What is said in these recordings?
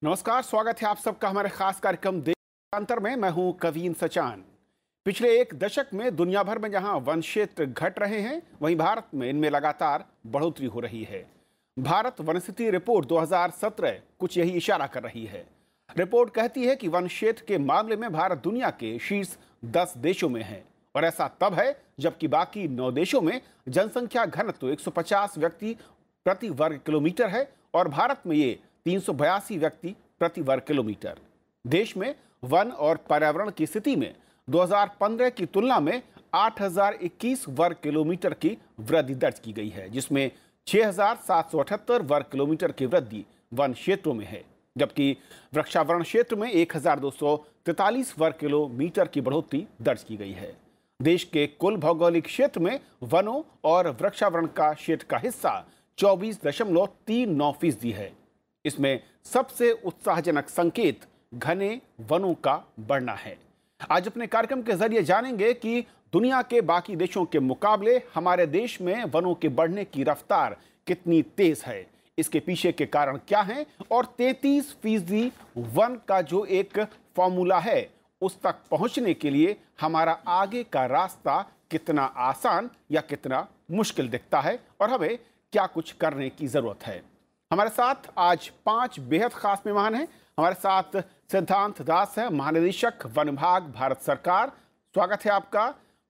नमस्कार, स्वागत है आप सबका हमारे खास कार्यक्रम देशांतर में। मैं हूं कवीन सचान। पिछले एक दशक में दुनिया भर में जहां वन क्षेत्र घट रहे हैं, वहीं भारत में इनमें लगातार बढ़ोतरी हो रही है। भारत वन स्थिति रिपोर्ट 2017 कुछ यही इशारा कर रही है। रिपोर्ट कहती है कि वन क्षेत्र के मामले में भारत दुनिया के शीर्ष 10 देशों में है, और ऐसा तब है जबकि बाकी 9 देशों में जनसंख्या घनत्व 150 व्यक्ति प्रति वर्ग किलोमीटर है और भारत में ये 382 व्यक्ति प्रति वर्ग किलोमीटर। देश में वन और पर्यावरण की स्थिति में 2015 की तुलना में 8021 वर्ग किलोमीटर की वृद्धि दर्ज की गई है, जिसमें 6778 वर्ग किलोमीटर की वृद्धि वन क्षेत्रों में है, जबकि वृक्षावरण क्षेत्र में 1243 वर्ग किलोमीटर की बढ़ोतरी दर्ज की गई है। देश के कुल भौगोलिक क्षेत्र में वनों और वृक्षावरण का क्षेत्र का हिस्सा 24.39% है। इसमें सबसे उत्साहजनक संकेत घने वनों का बढ़ना है। आज अपने कार्यक्रम के जरिए जानेंगे कि दुनिया के बाकी देशों के मुकाबले हमारे देश में वनों के बढ़ने की रफ्तार कितनी तेज है, इसके पीछे के कारण क्या हैं, और 33% वन का जो एक फॉर्मूला है उस तक पहुंचने के लिए हमारा आगे का रास्ता कितना आसान या कितना मुश्किल दिखता है, और हमें क्या कुछ करने की जरूरत है। हमारे साथ आज 5 बेहद खास मेहमान हैं। हमारे साथ सिद्धांत दास हैं, महानिदेशक वन विभाग, भारत सरकार। स्वागत है आपका।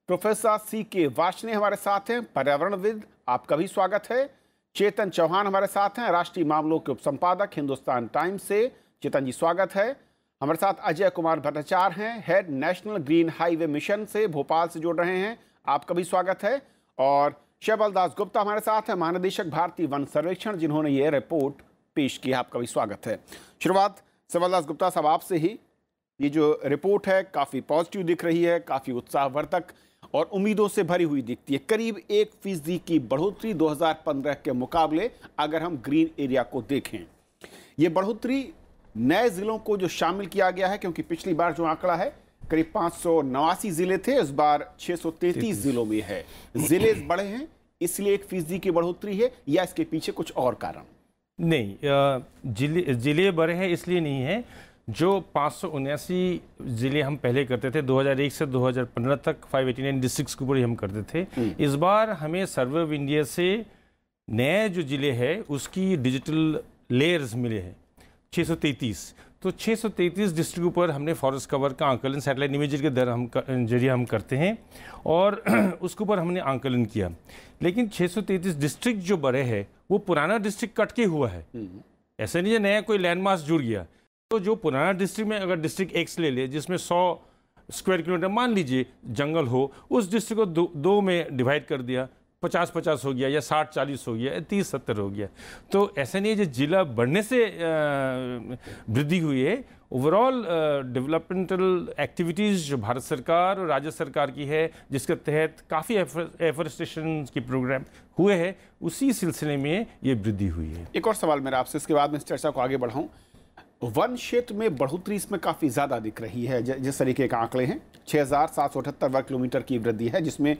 प्रोफेसर CK वार्ष्णेय हमारे साथ हैं, पर्यावरणविद, आपका भी स्वागत है। चेतन चौहान हमारे साथ हैं, राष्ट्रीय मामलों के उपसंपादक, हिंदुस्तान टाइम्स से। चेतन जी स्वागत है। हमारे साथ अजय कुमार भट्टाचार्य हैं, head national green highway mission से, भोपाल से जुड़ रहे हैं, आपका भी स्वागत है। और शैबल दास गुप्ता हमारे साथ है, महानिदेशक भारतीय वन सर्वेक्षण, जिन्होंने ये रिपोर्ट पेश की है, आपका भी स्वागत है। शुरुआत शैबल दास गुप्ता साहब आपसे ही। ये जो रिपोर्ट है काफ़ी पॉजिटिव दिख रही है, काफ़ी उत्साहवर्धक और उम्मीदों से भरी हुई दिखती है। करीब 1% की बढ़ोतरी 2015 के मुकाबले अगर हम ग्रीन एरिया को देखें। ये बढ़ोतरी नए जिलों को जो शामिल किया गया है, क्योंकि पिछली बार जो आंकड़ा है करीब 589 जिले थे, इस बार 633 जिलों में है। जिले बढ़े हैं इसलिए 1% की बढ़ोतरी है, या इसके पीछे कुछ और कारण? नहीं, जिले बढ़े हैं इसलिए नहीं है। जो 579 जिले हम पहले करते थे 2001 से 2015 तक 589 डिस्ट्रिक्ट्स के ऊपर ही हम करते थे। इस बार हमें सर्वे ऑफ इंडिया से नए जो जिले हैं उसकी डिजिटल लेयर्स मिले हैं 633। तो 633 डिस्ट्रिक्ट ऊपर हमने फॉरेस्ट कवर का आंकलन सैटेलाइट इमेजरी के जरिए हम करते हैं, और उसके ऊपर हमने आंकलन किया। लेकिन 633 डिस्ट्रिक्ट जो बड़े हैं वो पुराना डिस्ट्रिक्ट कट के हुआ है, ऐसा नहीं है नया कोई लैंडमार्क जुड़ गया। तो जो पुराना डिस्ट्रिक्ट में अगर डिस्ट्रिक्ट X ले ले, जिसमें 100 स्क्वायर किलोमीटर मान लीजिए जंगल हो, उस डिस्ट्रिक्ट को दो में डिवाइड कर दिया, 50-50 हो गया, या 60-40 हो गया, या 30-70 हो गया। तो ऐसा नहीं है जो जिला बढ़ने से वृद्धि हुई है। ओवरऑल डेवलपमेंटल एक्टिविटीज़ जो भारत सरकार और राज्य सरकार की है, जिसके तहत काफ़ी एफोरेस्टेशन के प्रोग्राम हुए हैं, उसी सिलसिले में ये वृद्धि हुई है। एक और सवाल मेरा आपसे, इसके बाद मैं इस चर्चा को आगे बढ़ाऊं। वन क्षेत्र में बढ़ोतरी इसमें काफ़ी ज़्यादा दिख रही है। जिस तरीके के आंकड़े हैं, 6778 वर्ग किलोमीटर की वृद्धि है, जिसमें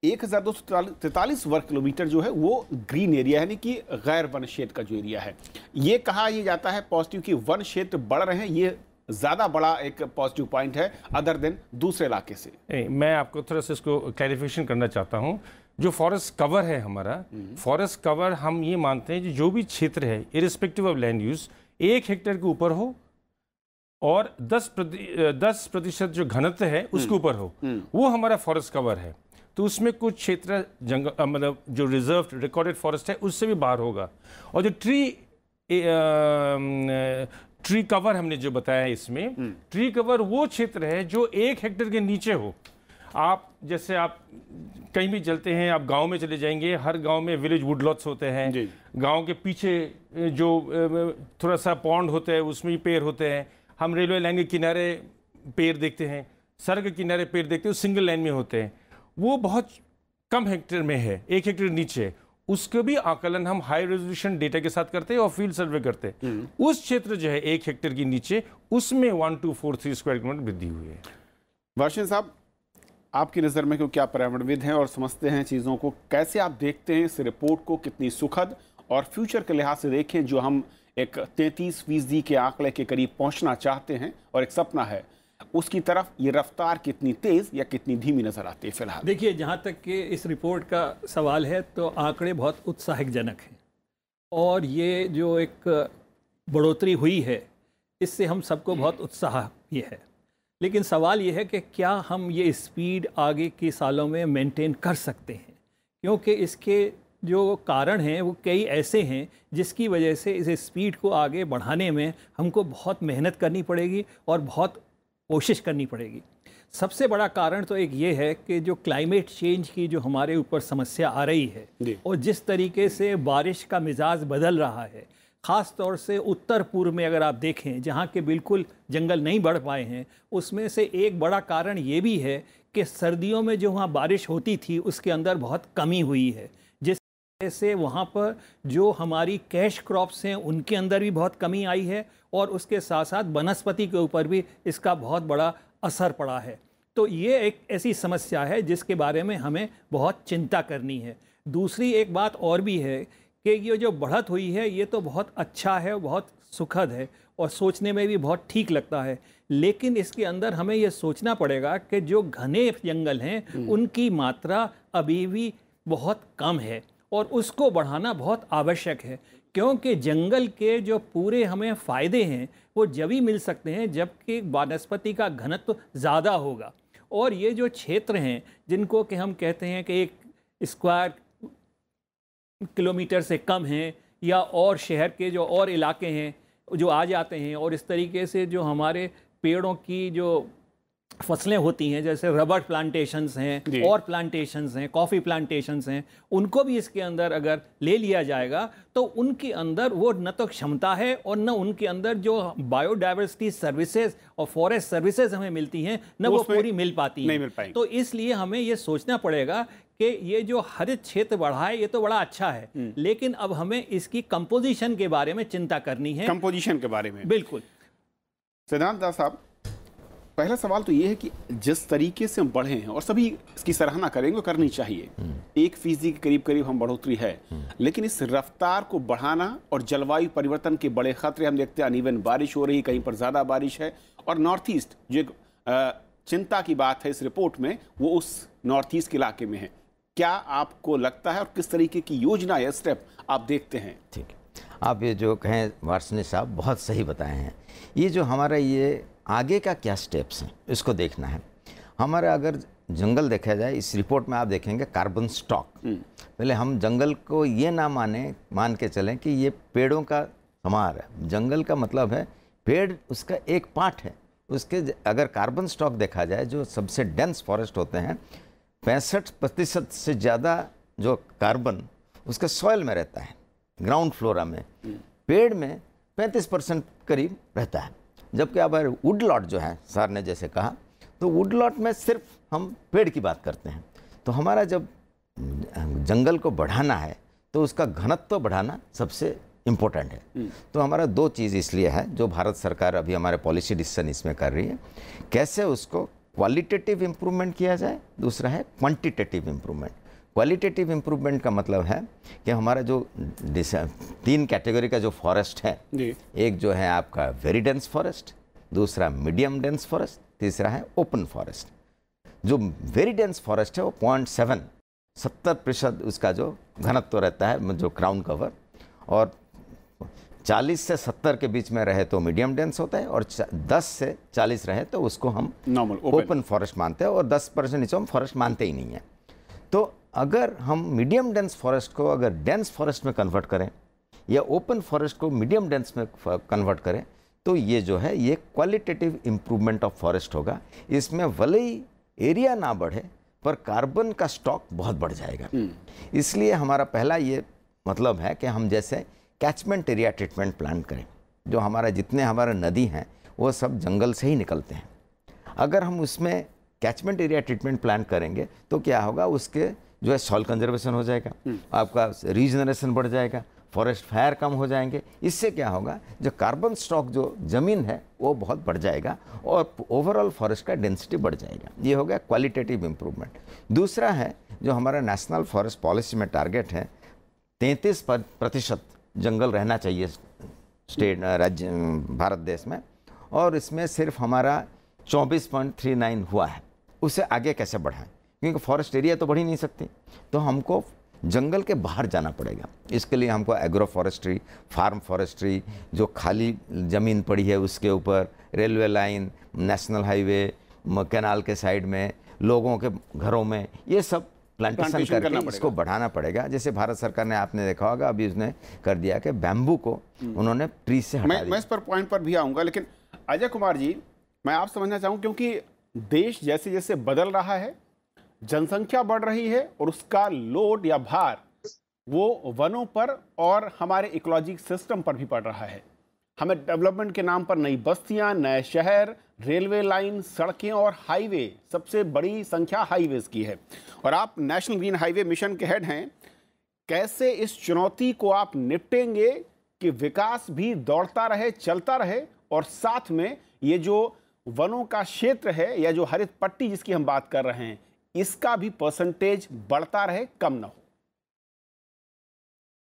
1243 वर्ग किलोमीटर जो है वो ग्रीन एरिया, यानी कि गैर वन क्षेत्र का जो एरिया है। ये कहा यह जाता है पॉजिटिव कि वन क्षेत्र बढ़ रहे हैं, ये ज़्यादा बड़ा एक पॉजिटिव पॉइंट है अदर देन दूसरे इलाके से। मैं आपको थोड़ा सा इसको क्लैरिफिकेशन करना चाहता हूँ। जो फॉरेस्ट कवर है हमारा, फॉरेस्ट कवर हम ये मानते हैं कि जो भी क्षेत्र है irrespective of land use 1 hectare के ऊपर हो और 10% जो घनत्व है उसके ऊपर हो, वो हमारा फॉरेस्ट कवर है। तो उसमें कुछ क्षेत्र जंगल मतलब जो रिजर्व रिकॉर्डेड फॉरेस्ट है उससे भी बाहर होगा। और जो ट्री कवर हमने जो बताया है, इसमें ट्री कवर वो क्षेत्र है जो 1 हेक्टेयर के नीचे हो। आप जैसे आप कहीं भी चलते हैं, आप गांव में चले जाएंगे, हर गांव में विलेज वुडलॉट्स होते हैं। गांव के पीछे जो थोड़ा सा पॉन्ड होता है उसमें भी पेड़ होते हैं। हम रेलवे लाइन के किनारे पेड़ देखते हैं, सड़क के किनारे पेड़ देखते हैं, सिंगल लाइन में होते हैं। वो बहुत कम हेक्टेयर में है, 1 हेक्टेयर नीचे। उसके भी आकलन हम हाई रेजोल्यूशन डेटा के साथ करते हैं और फील्ड सर्वे करते हैं। उस क्षेत्र जो है 1 हेक्टेयर के नीचे, उसमें 1243 स्क्वायर किलोमीटर वृद्धि हुई है। वार्ष्णेय साहब, आपकी नज़र में, क्योंकि आप पर्यावरणविद हैं और समझते हैं चीज़ों को, कैसे आप देखते हैं इस रिपोर्ट को? कितनी सुखद, और फ्यूचर के लिहाज से देखें जो हम एक 33% के आंकड़े के करीब पहुंचना चाहते हैं और एक सपना है, उसकी तरफ ये रफ्तार कितनी तेज या कितनी धीमी नजर आती है फिलहाल? देखिए, जहाँ तक कि इस रिपोर्ट का सवाल है तो आंकड़े बहुत उत्साहजनक हैं और ये जो एक बढ़ोतरी हुई है इससे हम सबको बहुत उत्साह ये है। लेकिन सवाल ये है कि क्या हम ये स्पीड आगे के सालों में मेंटेन कर सकते हैं, क्योंकि इसके जो कारण हैं वो कई ऐसे हैं जिसकी वजह से इस स्पीड को आगे बढ़ाने में हमको बहुत मेहनत करनी पड़ेगी और बहुत कोशिश करनी पड़ेगी। सबसे बड़ा कारण तो एक ये है कि जो क्लाइमेट चेंज की जो हमारे ऊपर समस्या आ रही है और जिस तरीके से बारिश का मिजाज बदल रहा है, ख़ास तौर से उत्तर पूर्व में अगर आप देखें जहाँ के बिल्कुल जंगल नहीं बढ़ पाए हैं, उसमें से एक बड़ा कारण ये भी है कि सर्दियों में जो वहाँ बारिश होती थी उसके अंदर बहुत कमी हुई है, जिस वजह से वहाँ पर जो हमारी कैश क्रॉप्स हैं उनके अंदर भी बहुत कमी आई है और उसके साथ साथ वनस्पति के ऊपर भी इसका बहुत बड़ा असर पड़ा है। तो ये एक ऐसी समस्या है जिसके बारे में हमें बहुत चिंता करनी है। दूसरी एक बात और भी है कि ये जो बढ़त हुई है ये तो बहुत अच्छा है, बहुत सुखद है और सोचने में भी बहुत ठीक लगता है, लेकिन इसके अंदर हमें ये सोचना पड़ेगा कि जो घने जंगल हैं उनकी मात्रा अभी भी बहुत कम है और उसको बढ़ाना बहुत आवश्यक है, क्योंकि जंगल के जो पूरे हमें फ़ायदे हैं वो जब ही मिल सकते हैं जबकि वनस्पति का घनत्व ज़्यादा होगा। और ये जो क्षेत्र हैं जिनको कि हम कहते हैं कि 1 स्क्वायर किलोमीटर से कम हैं या और शहर के जो और इलाके हैं जो आ जाते हैं, और इस तरीके से जो हमारे पेड़ों की जो फसलें होती हैं जैसे रबर प्लांटेशंस हैं और प्लांटेशंस हैं, कॉफ़ी प्लांटेशंस हैं, उनको भी इसके अंदर अगर ले लिया जाएगा तो उनके अंदर वो न तो क्षमता है और न उनके अंदर जो बायोडाइवर्सिटी सर्विसेज और फॉरेस्ट सर्विसेज हमें मिलती हैं न वो पूरी मिल पाती हैं। तो इसलिए हमें ये सोचना पड़ेगा कि ये जो हरित क्षेत्र बढ़ा है ये तो बड़ा अच्छा है, लेकिन अब हमें इसकी कंपोजिशन के बारे में चिंता करनी है। कंपोजिशन के बारे में बिल्कुल। सिद्धांत दास साहब, पहला सवाल तो ये है कि जिस तरीके से हम बढ़े हैं और सभी इसकी सराहना करेंगे, करनी चाहिए, 1% के करीब करीब हम बढ़ोतरी है, लेकिन इस रफ्तार को बढ़ाना और जलवायु परिवर्तन के बड़े खतरे हम देखते हैं। अनइवन बारिश हो रही, कहीं पर ज़्यादा बारिश है और नॉर्थ ईस्ट जो एक चिंता की बात है इस रिपोर्ट में, वो उस नॉर्थ ईस्ट के इलाके में है। क्या आपको लगता है और किस तरीके की योजना या स्टेप आप देखते हैं? ठीक है, आप ये जो कहें वार्ष्णेय साहब बहुत सही बताए हैं। ये जो हमारा ये आगे का क्या स्टेप्स हैं इसको देखना है। हमारा अगर जंगल देखा जाए, इस रिपोर्ट में आप देखेंगे कार्बन स्टॉक। पहले हम जंगल को ये ना मान के चलें कि ये पेड़ों का समार है। जंगल का मतलब है पेड़ उसका एक पार्ट है। उसके अगर कार्बन स्टॉक देखा जाए, जो सबसे डेंस फॉरेस्ट होते हैं, 65% से ज़्यादा जो कार्बन उसके सॉइल में रहता है, ग्राउंड फ्लोरा में। पेड़ में 35% करीब रहता है। जबकि अब वुड लॉट जो है, सर ने जैसे कहा, तो वुड लॉट में सिर्फ हम पेड़ की बात करते हैं। तो हमारा जब जंगल को बढ़ाना है तो उसका घनत्व बढ़ाना सबसे इम्पोर्टेंट है। तो हमारा 2 चीज़ इसलिए है जो भारत सरकार अभी हमारे पॉलिसी डिसीजन इसमें कर रही है, कैसे उसको क्वालिटेटिव इम्प्रूवमेंट किया जाए, दूसरा है क्वांटिटेटिव इम्प्रूवमेंट। क्वालिटेटिव इम्प्रूवमेंट का मतलब है कि हमारा जो 3 कैटेगरी का जो फॉरेस्ट है, एक जो है आपका वेरी डेंस फॉरेस्ट, दूसरा मीडियम डेंस फॉरेस्ट, तीसरा है ओपन फॉरेस्ट। जो वेरी डेंस फॉरेस्ट है वो 70% उसका जो घनत्व रहता है, जो क्राउन कवर, और 40 से 70 के बीच में रहे तो मीडियम डेंस होता है, और 10 से 40 रहे तो उसको हम ओपन फॉरेस्ट मानते हैं, और 10% नीचे हम फॉरेस्ट मानते ही नहीं है। तो अगर हम मीडियम डेंस फॉरेस्ट को अगर डेंस फॉरेस्ट में कन्वर्ट करें या ओपन फॉरेस्ट को मीडियम डेंस में कन्वर्ट करें, तो ये जो है ये क्वालिटेटिव इम्प्रूवमेंट ऑफ फॉरेस्ट होगा। इसमें भले ही एरिया ना बढ़े पर कार्बन का स्टॉक बहुत बढ़ जाएगा। इसलिए हमारा पहला ये मतलब है कि हम जैसे कैचमेंट एरिया ट्रीटमेंट प्लान करें। जो हमारा जितने हमारे नदी हैं वो सब जंगल से ही निकलते हैं। अगर हम उसमें कैचमेंट एरिया ट्रीटमेंट प्लान करेंगे तो क्या होगा, उसके जो है सॉइल कंजर्वेशन हो जाएगा, आपका रीजनरेशन बढ़ जाएगा, फॉरेस्ट फायर कम हो जाएंगे। इससे क्या होगा, जो कार्बन स्टॉक जो ज़मीन है वो बहुत बढ़ जाएगा और ओवरऑल फॉरेस्ट का डेंसिटी बढ़ जाएगा। ये हो गया क्वालिटेटिव इम्प्रूवमेंट। दूसरा है जो हमारा नेशनल फॉरेस्ट पॉलिसी में टारगेट है, 33% जंगल रहना चाहिए स्टेट राज्य भारत देश में, और इसमें सिर्फ हमारा 24.39 हुआ है। उससे आगे कैसे बढ़ाएं, क्योंकि फॉरेस्ट एरिया तो बढ़ ही नहीं सकती, तो हमको जंगल के बाहर जाना पड़ेगा। इसके लिए हमको एग्रो फॉरेस्ट्री, फार्म फॉरेस्ट्री, जो खाली ज़मीन पड़ी है उसके ऊपर, railway line, national highway, canal के साइड में, लोगों के घरों में, ये सब प्लांटेशन करके इसको बढ़ाना पड़ेगा। जैसे भारत सरकार ने, आपने देखा होगा अभी उसने कर दिया कि बैम्बू को उन्होंने ट्री से हटा दिया। मैं इस पर पॉइंट पर भी आऊँगा, लेकिन अजय कुमार जी मैं आप समझना चाहूँ, क्योंकि देश जैसे जैसे बदल रहा है, जनसंख्या बढ़ रही है और उसका लोड या भार वो वनों पर और हमारे इकोलॉजिक सिस्टम पर भी पड़ रहा है। हमें डेवलपमेंट के नाम पर नई बस्तियां, नए शहर, रेलवे लाइन, सड़कें और हाईवे, सबसे बड़ी संख्या हाईवेज की है, और आप नेशनल ग्रीन हाईवे मिशन के हेड हैं। कैसे इस चुनौती को आप निपटेंगे कि विकास भी दौड़ता रहे, चलता रहे, और साथ में ये जो वनों का क्षेत्र है या जो हरित पट्टी जिसकी हम बात कर रहे हैं, इसका भी परसेंटेज बढ़ता रहे, कम ना हो?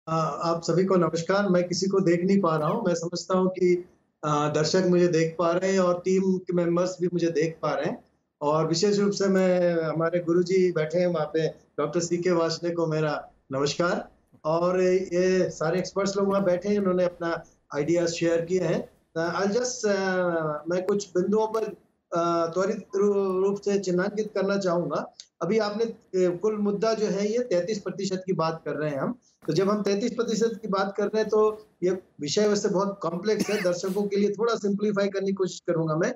आप सभी को नमस्कार। मैं किसी को देख नहीं पा रहा हूं। मैं समझता हूं कि दर्शक मुझे देख पा रहे हैं और टीम के मेंबर्स भी मुझे देख पा रहे हैं, और विशेष रूप से मैं, हमारे गुरुजी बैठे हैं वहाँ पे, डॉक्टर सीके वार्ष्णेय को मेरा नमस्कार, और ये सारे एक्सपर्ट्स लोग वहाँ बैठे हैं, उन्होंने अपना आइडियाज शेयर किए हैं। मैं कुछ बिंदुओं पर त्वरित रूप से चिन्हांकित करना चाहूंगा। अभी आपने कुल मुद्दा जो है ये 33% की बात कर रहे हैं हम, तो जब हम 33% की बात कर रहे हैं तो ये विषय वैसे बहुत कॉम्प्लेक्स है, दर्शकों के लिए थोड़ा सिंप्लीफाई करने की कोशिश करूंगा मैं।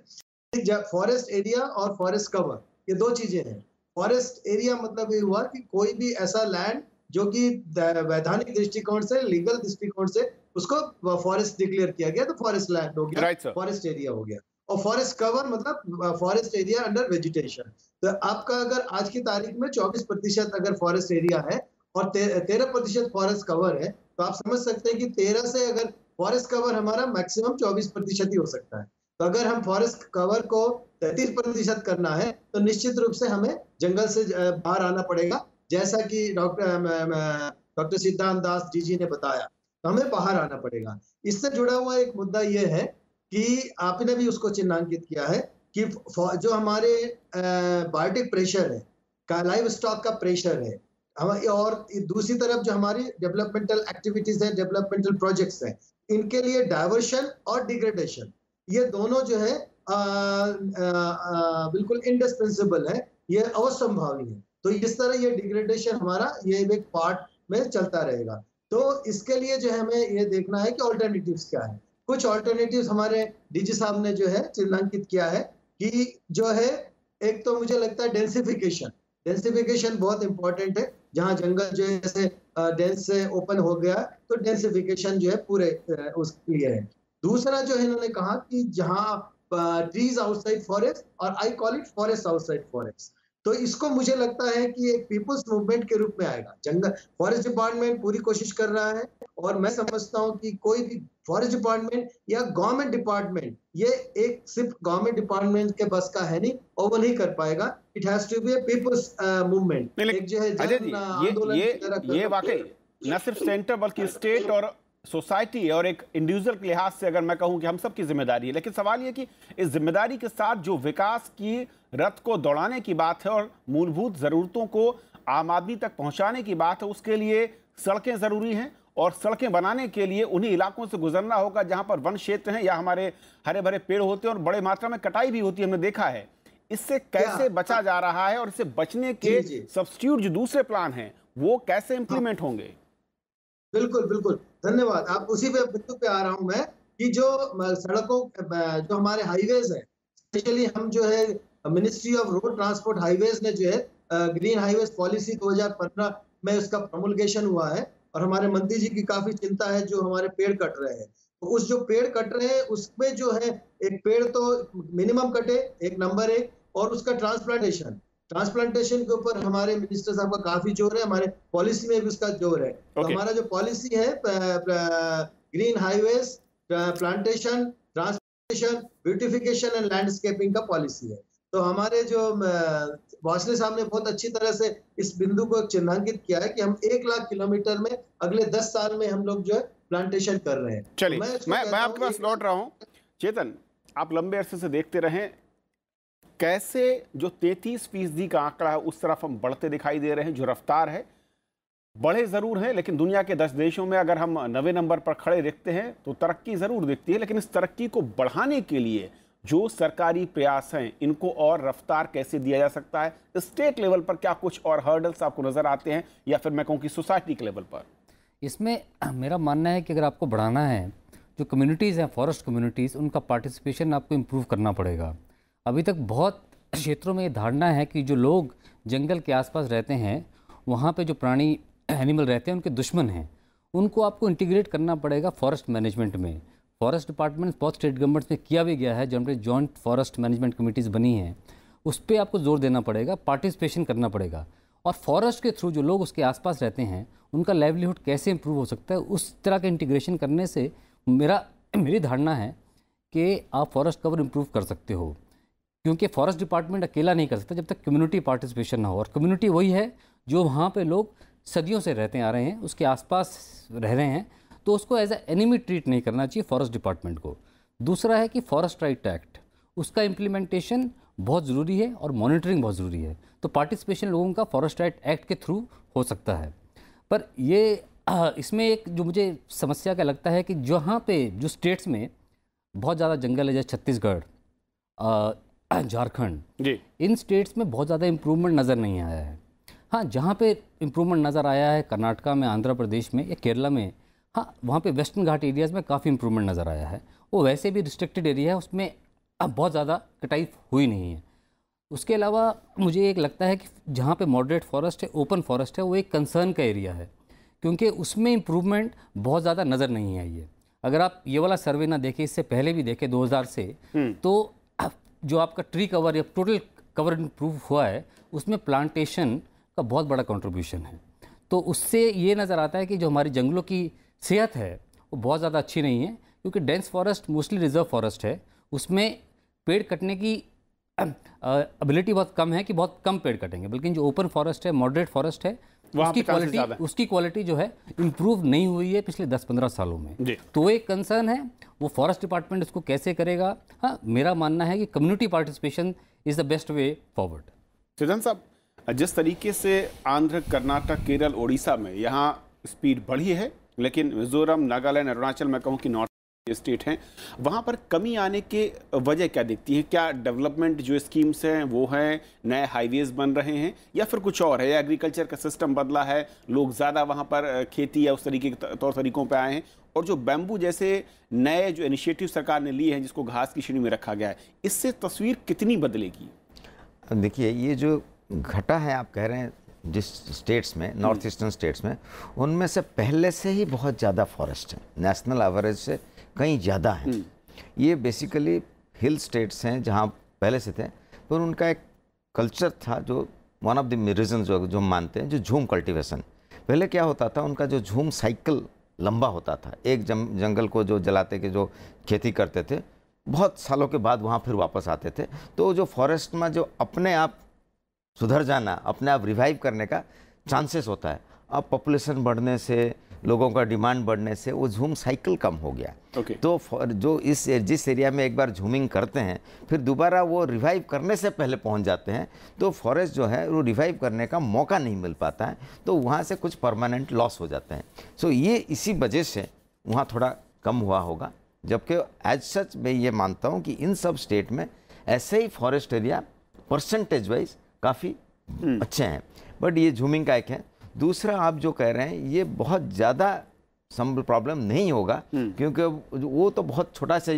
फॉरेस्ट एरिया और फॉरेस्ट कवर, ये दो चीजें हैं। फॉरेस्ट एरिया मतलब ये हुआ कि कोई भी ऐसा लैंड जो कि वैधानिक दृष्टिकोण से, लीगल दृष्टिकोण से उसको फॉरेस्ट डिक्लेयर किया गया, तो फॉरेस्ट लैंड हो गया, फॉरेस्ट एरिया हो गया। और फॉरेस्ट कवर मतलब फॉरेस्ट एरिया अंडर वेजिटेशन। तो आपका अगर आज की तारीख में 24% अगर फॉरेस्ट एरिया है और 13% फॉरेस्ट कवर है, तो आप समझ सकते हैं कि 13 से अगर फॉरेस्ट कवर हमारा मैक्सिमम 24% ही हो सकता है। तो अगर हम फॉरेस्ट कवर को 33% करना है तो निश्चित रूप से हमें जंगल से बाहर आना पड़ेगा, जैसा कि डॉक्टर सिद्धांत दास जी ने बताया, तो हमें बाहर आना पड़ेगा। इससे जुड़ा हुआ एक मुद्दा यह है कि आपने भी उसको चिन्हांकित किया है कि जो हमारे बायोटिक प्रेशर है, लाइव स्टॉक का प्रेशर है, और दूसरी तरफ जो हमारी डेवलपमेंटल एक्टिविटीज है, डेवलपमेंटल प्रोजेक्ट्स हैं, इनके लिए डाइवर्शन और डिग्रेडेशन, ये दोनों जो है बिल्कुल इंडिस्पेंसिबल है, ये अवश्यंभावी है। तो इस तरह ये डिग्रेडेशन हमारा ये एक पार्ट में चलता रहेगा। तो इसके लिए जो है हमें ये देखना है कि ऑल्टरनेटिव्स क्या है। कुछ ऑल्टरनेटिव्स हमारे डीजी साहब ने जो है चिन्हांकित किया है कि जो है, एक तो मुझे लगता है डेंसिफिकेशन बहुत इंपॉर्टेंट है। जहां जंगल जो है जैसे डेंस से ओपन हो गया, तो डेंसिफिकेशन जो है पूरे उसके लिए है। दूसरा जो है इन्होंने कहा कि जहां ट्रीज आउटसाइड फॉरेस्ट, और I call it forest outside forest, तो इसको मुझे लगता है कि एक पीपल्स मूवमेंट के रूप में आएगा। जंगल फॉरेस्ट डिपार्टमेंट पूरी कोशिश कर रहा है, और मैं समझता हूं कि कोई भी फॉरेस्ट डिपार्टमेंट या गवर्नमेंट डिपार्टमेंट, ये एक सिर्फ गवर्नमेंट डिपार्टमेंट के बस का है नहीं, और वो नहीं कर पाएगा। It has to be a people's movement. एक जो है ये वाकई न सिर्फ सेंटर बल्कि स्टेट और सोसाइटी और एक इंडिविजुअल के लिहाज से अगर मैं कहूं कि हम सब की जिम्मेदारी है। लेकिन सवाल ये कि इस जिम्मेदारी के साथ जो विकास की रथ को दौड़ाने की बात है और मूलभूत ज़रूरतों को आम आदमी तक पहुंचाने की बात है, उसके लिए सड़कें ज़रूरी हैं, और सड़कें बनाने के लिए उन्हीं इलाकों से गुजरना होगा जहां पर वन क्षेत्र हैं या हमारे हरे भरे पेड़ होते हैं और बड़े मात्रा में कटाई भी होती है, हमने देखा है। इससे कैसे बचा जा रहा है, और इससे बचने के सब्स्टिट्यूट जो दूसरे प्लान हैं वो कैसे इंप्लीमेंट होंगे? बिल्कुल बिल्कुल, धन्यवाद। आप उसी पे बिंदु पे आ रहा हूं मैं कि जो सड़कों, जो हमारे हाईवेज है, स्पेशली हम जो है ministry of road transport highways ने जो है ग्रीन हाईवेज पॉलिसी 2015 में उसका प्रमोलगेशन हुआ है, और हमारे मंत्री जी की काफी चिंता है जो हमारे पेड़ कट रहे हैं। तो उस जो पेड़ कट रहे हैं उसमें जो है एक पेड़ तो मिनिमम कटे, एक नंबर 1, और उसका ट्रांसप्लांटेशन के ऊपर हमारे मिनिस्टर साहब का काफी जोर है, हमारे पॉलिसी में भी उसका जोर है। तो हमारा जो पॉलिसी है green highways plantation, transplantation, beautification and landscaping का पॉलिसी है। तो हमारे जो वार्ष्णेय साहब ने बहुत अच्छी तरह से इस बिंदु को चिन्हांकित किया है कि हम 1 लाख किलोमीटर में अगले 10 साल में हम लोग जो है प्लांटेशन कर रहे हैं। चलिए, तो मैं आपके पास लौट रहा हूं। चेतन, आप लंबे अरसे से देखते रहे, कैसे जो 33% का आंकड़ा है उस तरफ हम बढ़ते दिखाई दे रहे हैं, जो रफ्तार है, बढ़े जरूर हैं, लेकिन दुनिया के 10 देशों में अगर हम 90 नंबर पर खड़े देखते हैं तो तरक्की जरूर दिखती है, लेकिन इस तरक्की को बढ़ाने के लिए जो सरकारी प्रयास हैं, इनको और रफ्तार कैसे दिया जा सकता है? स्टेट लेवल पर क्या कुछ और हर्डल्स आपको नजर आते हैं, या फिर मैं कहूँ कि सोसाइटी के लेवल पर? इसमें मेरा मानना है कि अगर आपको बढ़ाना है, जो कम्युनिटीज़ हैं, फॉरेस्ट कम्युनिटीज़, उनका पार्टिसिपेशन आपको इम्प्रूव करना पड़ेगा। अभी तक बहुत क्षेत्रों में ये धारणा है कि जो लोग जंगल के आसपास रहते हैं, वहाँ पे जो प्राणी एनिमल रहते हैं उनके दुश्मन हैं, उनको आपको इंटीग्रेट करना पड़ेगा फॉरेस्ट मैनेजमेंट में। फॉरेस्ट डिपार्टमेंट बहुत स्टेट गवर्नमेंट्स में किया भी गया है, जब जॉइंट फॉरेस्ट मैनेजमेंट कमेटीज़ बनी हैं, उस पर आपको जोर देना पड़ेगा, पार्टिसिपेशन करना पड़ेगा। और फॉरेस्ट के थ्रू जो लोग उसके आसपास रहते हैं उनका लाइवलीहुड कैसे इंप्रूव हो सकता है, उस तरह के इंटीग्रेशन करने से मेरी धारणा है कि आप फॉरेस्ट कवर इंप्रूव कर सकते हो। क्योंकि फॉरेस्ट डिपार्टमेंट अकेला नहीं कर सकता जब तक कम्युनिटी पार्टिसिपेशन ना हो, और कम्युनिटी वही है जो वहाँ पे लोग सदियों से रहते आ रहे हैं, उसके आसपास रह रहे हैं, तो उसको एज ए एनिमी ट्रीट नहीं करना चाहिए फॉरेस्ट डिपार्टमेंट को। दूसरा है कि फॉरेस्ट राइट एक्ट, उसका इम्प्लीमेंटेशन बहुत ज़रूरी है और मॉनिटरिंग बहुत ज़रूरी है। तो पार्टिसिपेशन लोगों का फॉरेस्ट राइट एक्ट के थ्रू हो सकता है। पर ये इसमें एक जो मुझे समस्या का लगता है कि जहाँ पे जो स्टेट्स में बहुत ज़्यादा जंगल है, जैसे छत्तीसगढ़, झारखंड, इन स्टेट्स में बहुत ज़्यादा इम्प्रूवमेंट नज़र नहीं आया है। हाँ, जहाँ पे इम्प्रूवमेंट नज़र आया है कर्नाटका में, आंध्र प्रदेश में या केरला में, हाँ वहाँ पे वेस्टर्न घाट एरियाज़ में काफ़ी इम्प्रूवमेंट नज़र आया है। वो वैसे भी रिस्ट्रिक्टेड एरिया है, उसमें अब बहुत ज़्यादा कटाई हुई नहीं है। उसके अलावा मुझे एक लगता है कि जहाँ पे मॉडरेट फॉरेस्ट है, ओपन फॉरेस्ट है, वो एक कंसर्न का एरिया है, क्योंकि उसमें इम्प्रूवमेंट बहुत ज़्यादा नज़र नहीं आई है। अगर आप ये वाला सर्वे ना देखें, इससे पहले भी देखें 2000 से, तो जो आपका ट्री कवर या टोटल कवर इम्प्रूव हुआ है, उसमें प्लांटेशन का बहुत बड़ा कंट्रीब्यूशन है। तो उससे ये नज़र आता है कि जो हमारी जंगलों की सेहत है वो बहुत ज़्यादा अच्छी नहीं है, क्योंकि dense forest mostly reserve forest है, उसमें पेड़ कटने की एबिलिटी बहुत कम है कि बहुत कम पेड़ कटेंगे। बल्कि जो ओपन फॉरेस्ट है, मॉडरेट फॉरेस्ट है, उसकी क्वालिटी जो है इम्प्रूव नहीं हुई है पिछले 10-15 सालों में। तो एक कंसर्न है, वो फॉरेस्ट डिपार्टमेंट इसको कैसे करेगा। हाँ, मेरा मानना है कि community participation is the best way forward. सिद्धांत साहब, जिस तरीके से आंध्र, कर्नाटक, केरल, ओडिशा में यहाँ स्पीड बढ़ी है, लेकिन मिजोरम, नागालैंड, अरुणाचल, मैं कहूँ कि नॉर्थ स्टेट हैं, वहाँ पर कमी आने के वजह क्या दिखती है? क्या डेवलपमेंट जो स्कीम्स हैं वो हैं, नए हाईवेज बन रहे हैं, या फिर कुछ और है? या एग्रीकल्चर का सिस्टम बदला है, लोग ज़्यादा वहाँ पर खेती या उस तरीके के तौर तरीकों पर आए हैं, और जो बैम्बू जैसे नए जो इनिशिएटिव सरकार ने लिए हैं, जिसको घास की श्रेणी में रखा गया है, इससे तस्वीर कितनी बदलेगी? देखिए, ये जो घटा है आप कह रहे हैं जिस स्टेट्स में, नॉर्थ ईस्टर्न स्टेट्स में, उनमें से पहले से ही बहुत ज़्यादा फॉरेस्ट है, नेशनल एवरेज से कहीं ज़्यादा है। ये बेसिकली हिल स्टेट्स हैं जहाँ पहले से थे, पर उनका एक कल्चर था जो वन ऑफ द रीजन जो हम मानते हैं, जो झूम कल्टीवेशन। पहले क्या होता था, उनका जो झूम साइकिल लंबा होता था, एक जंगल को जो जलाते के जो खेती करते थे, बहुत सालों के बाद वहाँ फिर वापस आते थे। तो जो फॉरेस्ट में जो अपने आप सुधर जाना, अपने आप रिवाइव करने का चांसेस होता है। अब पॉपुलेशन बढ़ने से, लोगों का डिमांड बढ़ने से वो झूम साइकिल कम हो गया। तो जो जिस एरिया में एक बार झूमिंग करते हैं, फिर दोबारा वो रिवाइव करने से पहले पहुंच जाते हैं, तो फॉरेस्ट जो है वो रिवाइव करने का मौका नहीं मिल पाता है, तो वहाँ से कुछ परमानेंट लॉस हो जाते हैं। सो ये इसी वजह से वहाँ थोड़ा कम हुआ होगा। जबकि एज सच मैं ये मानता हूँ कि इन सब स्टेट में ऐसे ही फॉरेस्ट एरिया परसेंटेज वाइज काफ़ी अच्छे हैं, बट ये झूमिंग का एक है। दूसरा, आप जो कह रहे हैं, ये बहुत ज़्यादा प्रॉब्लम नहीं होगा, क्योंकि वो तो बहुत छोटा सा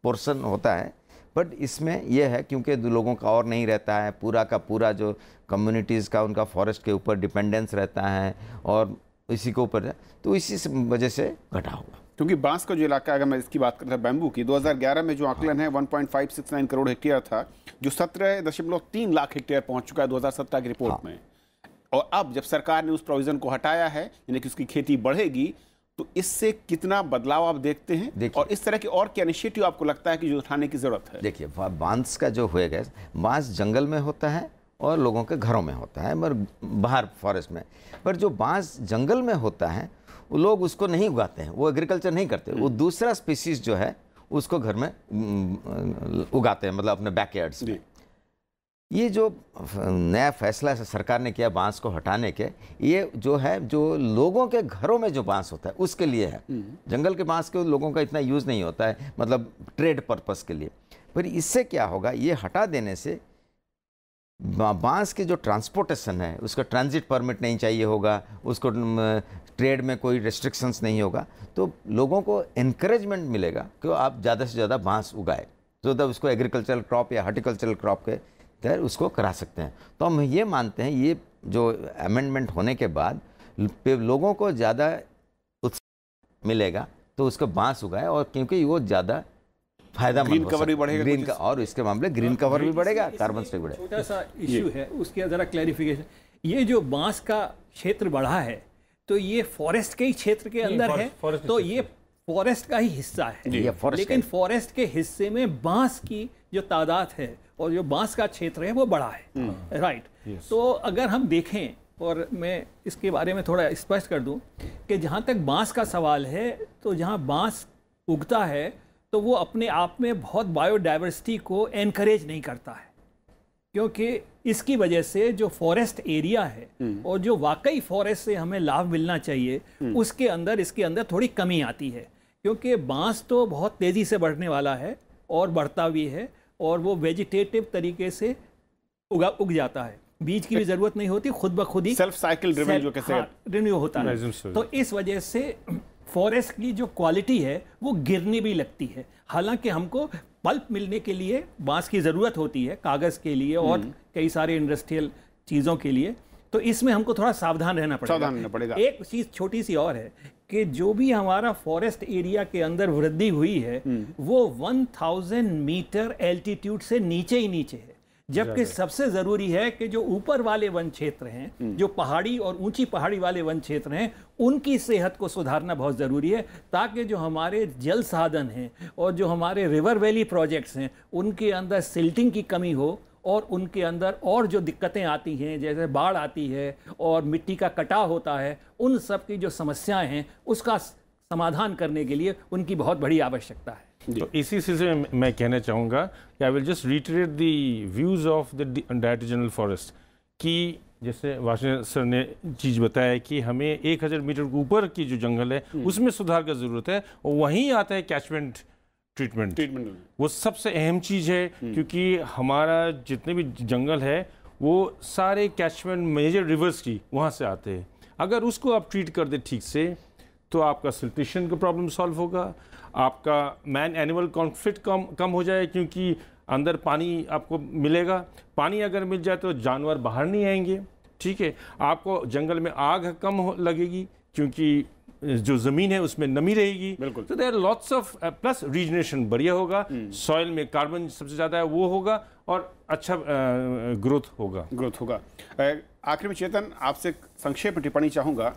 पोर्शन होता है, बट इसमें यह है क्योंकि लोगों का और नहीं रहता है, पूरा का पूरा जो कम्युनिटीज़ का उनका फॉरेस्ट के ऊपर डिपेंडेंस रहता है और इसी के ऊपर, तो इसी वजह से घटा होगा। क्योंकि बांस का जो इलाका, अगर मैं इसकी बात करता बैम्बू की, 2011 में जो आकलन है 1.569 करोड़ हेक्टेयर था, जो 17.3 लाख हेक्टेयर पहुंच चुका है 2017 की रिपोर्ट में। और अब जब सरकार ने उस प्रोविजन को हटाया है, यानी कि उसकी खेती बढ़ेगी, तो इससे कितना बदलाव आप देखते हैं? और इस तरह के और क्या इनिशिएटिव आपको लगता है कि जो उठाने की जरूरत है? देखिए, बांस का जो होएगा, बांस जंगल में होता है और लोगों के घरों में होता है, मगर बाहर फॉरेस्ट में। पर जो बांस जंगल में होता है वो लोग उसको नहीं उगाते हैं, वो एग्रीकल्चर नहीं करते, वो दूसरा स्पीसीज जो है उसको घर में उगाते हैं, मतलब अपने बैकयार्ड्स में। ये जो नया फैसला सरकार ने किया बांस को हटाने के, ये जो है जो लोगों के घरों में जो बांस होता है उसके लिए है। जंगल के बांस के लोगों का इतना यूज़ नहीं होता है, मतलब ट्रेड पर्पस के लिए। पर इससे क्या होगा, ये हटा देने से बांस की जो ट्रांसपोर्टेशन है उसका ट्रांजिट परमिट नहीं चाहिए होगा, उसको ट्रेड में कोई रेस्ट्रिक्शंस नहीं होगा, तो लोगों को एनकरेजमेंट मिलेगा कि आप ज़्यादा से ज़्यादा बांस उगाए, तो तब उसको एग्रीकल्चरल क्रॉप या हॉर्टिकल्चरल क्रॉप के तहत उसको करा सकते हैं। तो हम ये मानते हैं ये जो अमेंडमेंट होने के बाद लोगों को ज़्यादा उत्साह मिलेगा तो उसको बांस उगाए, और क्योंकि वो ज़्यादा फायदा ग्रीन कवर भी बढ़ेगा, ग्रीन का, और इसके मामले ग्रीन कवर भी बढ़ेगा, कार्बन स्टैक बढ़ेगा। छोटा सा इश्यू है, उसके ज़रा क्लैरिफिकेशन। ये जो बांस का क्षेत्र बढ़ा है तो ये फॉरेस्ट के ही क्षेत्र के अंदर है, तो ये फॉरेस्ट का ही हिस्सा है, लेकिन फॉरेस्ट के हिस्से में बांस की जो तादाद है और जो बांस का क्षेत्र है वो बड़ा है, राइट। तो अगर हम देखें, और मैं इसके बारे में थोड़ा स्पष्ट कर दूं कि जहाँ तक बांस का सवाल है, तो जहाँ बांस उगता है तो वो अपने आप में बहुत बायोडाइवर्सिटी को एनकरेज नहीं करता है, क्योंकि इसकी वजह से जो फॉरेस्ट एरिया है और जो वाकई फॉरेस्ट से हमें लाभ मिलना चाहिए उसके अंदर, इसके अंदर थोड़ी कमी आती है, क्योंकि बांस तो बहुत तेज़ी से बढ़ने वाला है और बढ़ता भी है, और वो वेजिटेटिव तरीके से उग जाता है, बीज की भी जरूरत नहीं होती, खुद ब खुद ही सेल्फ साइकिल ड्रिवन जो कैसे रिन्यू होता है। तो इस वजह से फॉरेस्ट की जो क्वालिटी है वो गिरने भी लगती है। हालांकि हमको पल्प मिलने के लिए बांस की ज़रूरत होती है, कागज़ के लिए और कई सारे इंडस्ट्रियल चीज़ों के लिए, तो इसमें हमको थोड़ा सावधान रहना पड़ेगा। एक चीज़ छोटी सी और है कि जो भी हमारा फॉरेस्ट एरिया के अंदर वृद्धि हुई है वो 1000 मीटर एल्टीट्यूड से नीचे ही नीचे है, जबकि सबसे ज़रूरी है कि जो ऊपर वाले वन क्षेत्र हैं, जो पहाड़ी और ऊंची पहाड़ी वाले वन क्षेत्र हैं, उनकी सेहत को सुधारना बहुत ज़रूरी है, ताकि जो हमारे जल साधन हैं और जो हमारे रिवर वैली प्रोजेक्ट्स हैं उनके अंदर सिल्टिंग की कमी हो, और उनके अंदर और जो दिक्कतें आती हैं जैसे बाढ़ आती है और मिट्टी का कटाव होता है, उन सब की जो समस्याएं हैं उसका समाधान करने के लिए उनकी बहुत बड़ी आवश्यकता है। तो इसी सिलसिले में मैं कहना चाहूँगा कि I will just रिटरेट the views of the director general forest कि जैसे वाशर सर ने चीज़ बताया कि हमें 1000 मीटर के ऊपर की जो जंगल है उसमें सुधार की ज़रूरत है, और वहीं आता है कैचमेंट ट्रीटमेंट। वो सबसे अहम चीज़ है, क्योंकि हमारा जितने भी जंगल है वो सारे कैचमेंट मेजर रिवर्स की वहाँ से आते हैं। अगर उसको आप ट्रीट कर दे ठीक से तो आपका सिल्टेशन का प्रॉब्लम सॉल्व होगा, आपका मैन एनिमल कॉन्फ्लिक्ट कम हो जाए, क्योंकि अंदर पानी आपको मिलेगा। पानी अगर मिल जाए तो जानवर बाहर नहीं आएंगे, ठीक है। आपको जंगल में आग कम लगेगी, क्योंकि जो ज़मीन है उसमें नमी रहेगी। बिल्कुल। तो there lots of plus regeneration बढ़िया होगा, सॉइल में कार्बन सबसे ज़्यादा है वो होगा, और अच्छा ग्रोथ होगा। आखिर में चेतन, आपसे संक्षेप में टिप्पणी चाहूँगा।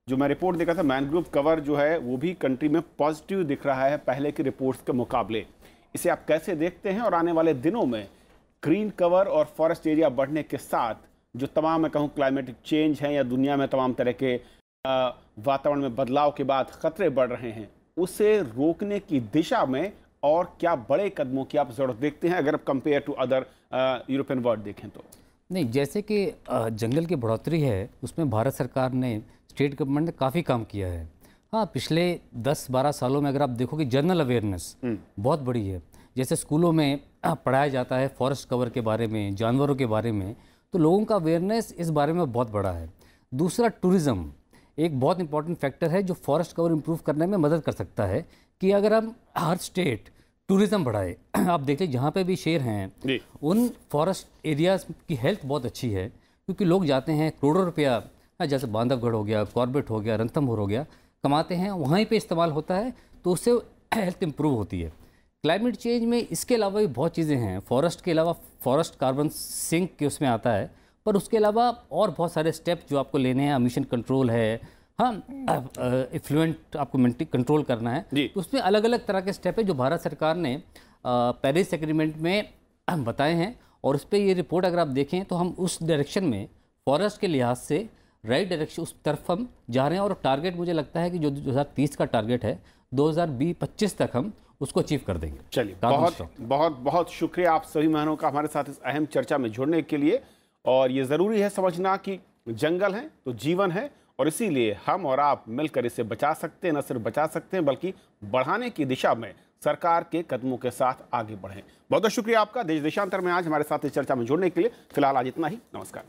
जो मैं रिपोर्ट देखा था, मैनग्रोव कवर जो है वो भी कंट्री में पॉजिटिव दिख रहा है पहले की रिपोर्ट्स के मुकाबले। इसे आप कैसे देखते हैं, और आने वाले दिनों में ग्रीन कवर और फॉरेस्ट एरिया बढ़ने के साथ जो तमाम मैं कहूँ क्लाइमेटिक चेंज है या दुनिया में तमाम तरह के वातावरण में बदलाव के बाद खतरे बढ़ रहे हैं, उसे रोकने की दिशा में और क्या बड़े कदमों की आप जरूरत देखते हैं, अगर आप compare to other European world देखें तो? नहीं, जैसे कि जंगल की बढ़ोतरी है उसमें भारत सरकार ने, स्टेट गवर्नमेंट ने काफ़ी काम किया है। हाँ, पिछले 10-12 सालों में अगर आप देखोगे जनरल अवेयरनेस बहुत बड़ी है। जैसे स्कूलों में पढ़ाया जाता है फॉरेस्ट कवर के बारे में, जानवरों के बारे में, तो लोगों का अवेयरनेस इस बारे में बहुत बड़ा है। दूसरा, टूरिज़्म एक बहुत इंपॉर्टेंट फैक्टर है जो फॉरेस्ट कवर इम्प्रूव करने में मदद कर सकता है, कि अगर हम हर स्टेट टूरिज़्म बढ़ाए, आप देख लीजिए जहाँ पे भी शेर हैं उन फॉरेस्ट एरियाज़ की हेल्थ बहुत अच्छी है, क्योंकि लोग जाते हैं करोड़ों रुपया, जैसे बांधवगढ़ हो गया, कॉर्बेट हो गया, रणथंभौर हो गया, कमाते हैं, वहीं पे इस्तेमाल होता है, तो उससे हेल्थ इम्प्रूव होती है। क्लाइमेट चेंज में इसके अलावा भी बहुत चीज़ें हैं। फॉरेस्ट के अलावा फॉरेस्ट कार्बन सिंक के उसमें आता है, पर उसके अलावा और बहुत सारे स्टेप जो आपको लेने हैं। एमिशन कंट्रोल है, हाँ, इफ्लुएंट आपको कंट्रोल करना है, तो उसमें अलग अलग तरह के स्टेप है जो भारत सरकार ने पेरिस एग्रीमेंट में बताए हैं। और उस पर ये रिपोर्ट अगर आप देखें तो हम उस डायरेक्शन में फॉरेस्ट के लिहाज से राइट डायरेक्शन, उस तरफ हम जा रहे हैं। और टारगेट मुझे लगता है कि जो 2030 का टारगेट है 2025 तक हम उसको अचीव कर देंगे। चलिए, बहुत बहुत बहुत शुक्रिया आप सभी मेहमानों का हमारे साथ इस अहम चर्चा में जुड़ने के लिए। और ये ज़रूरी है समझना कि जंगल है तो जीवन है, और इसीलिए हम और आप मिलकर इसे बचा सकते हैं। न सिर्फ बचा सकते हैं बल्कि बढ़ाने की दिशा में सरकार के कदमों के साथ आगे बढ़ें। बहुत बहुत शुक्रिया आपका। देश देशांतर में आज हमारे साथ इस चर्चा में जुड़ने के लिए। फिलहाल आज इतना ही। नमस्कार।